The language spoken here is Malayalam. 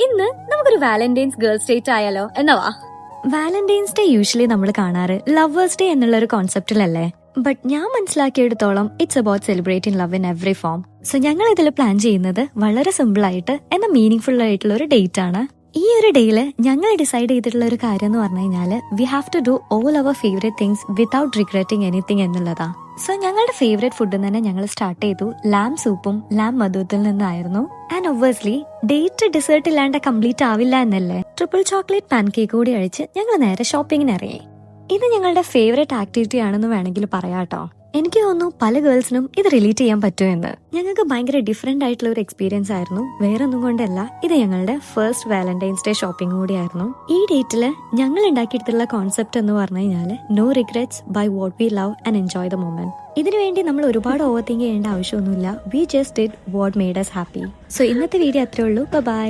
ഇന്ന് നമുക്കൊരു വാലന്റൈൻസ് ഗേൾസ് ഡേറ്റ് ആയാലോ എന്നവാ. വാലന്റൈൻസ് ഡേ യൂഷ്വലി നമ്മൾ കാണാറ് ലവേഴ്സ് ഡേ എന്നുള്ള ഒരു കോൺസെപ്റ്റിലല്ലേ. ബട്ട് ഞാൻ മനസ്സിലാക്കിയെടുത്തോളം it's about celebrating love in every form. So ഞങ്ങൾ ഇതിൽ പ്ലാൻ ചെയ്യുന്നത് വളരെ സിമ്പിൾ ആയിട്ട് എന്നാൽ മീനിങ് ഫുൾ ആയിട്ടുള്ള ഒരു ഡേറ്റ് ആണ്. ഈ ഒരു ഡേയില് ഞങ്ങൾ ഡിസൈഡ് ചെയ്തിട്ടുള്ള ഒരു കാര്യം എന്ന് പറഞ്ഞു കഴിഞ്ഞാല് we have to do all our favourite things without regretting anything എന്നുള്ളതാ. സോ ഞങ്ങളുടെ ഫേവറേറ്റ് ഫുഡ് തന്നെ ഞങ്ങൾ സ്റ്റാർട്ട് ചെയ്തു ലാം സൂപ്പും ലാം മധുത്തിൽ നിന്നായിരുന്നു. ആൻഡ് ഒബ്വിയസ്ലി ഡേറ്റ് ഡിസേർട്ട് ഇല്ലാണ്ട് കംപ്ലീറ്റ് ആവില്ല എന്നല്ലേ, ട്രിപ്പിൾ ചോക്ലേറ്റ് പാൻ കേക്ക് കൂടി അഴിച്ച് ഞങ്ങൾ നേരെ ഷോപ്പിങ്ങിന് ഇറങ്ങി. ഇത് ഞങ്ങളുടെ ഫേവറേറ്റ് ആക്ടിവിറ്റി ആണെന്ന് വേണമെങ്കിൽ പറയാട്ടോ. എനിക്ക് തോന്നുന്നു പല ഗേൾസിനും ഇത് റിലേറ്റ് ചെയ്യാൻ പറ്റുമെന്ന്. ഞങ്ങൾക്ക് ഭയങ്കര ഡിഫറെന്റ് ആയിട്ടുള്ള ഒരു എക്സ്പീരിയൻസ് ആയിരുന്നു. വേറൊന്നും കൊണ്ടല്ല, ഇത് ഞങ്ങളുടെ ഫസ്റ്റ് വാലന്റൈൻസ് ഡേ ഷോപ്പിംഗ് കൂടിയായിരുന്നു. ഈ ഡേറ്റില് ഞങ്ങൾ ഉണ്ടാക്കിയിട്ടുള്ള കോൺസെപ്റ്റ് എന്ന് പറഞ്ഞു കഴിഞ്ഞാല് no regrets by what we love and enjoy the moment. ഇതിനു വേണ്ടി നമ്മൾ ഒരുപാട് ഓവർ തിങ്ക് ചെയ്യേണ്ട ആവശ്യമൊന്നുമില്ല. We just did what made us happy. So ഇന്നത്തെ വീഡിയോ അത്രേ ഉള്ളൂ. ബൈ.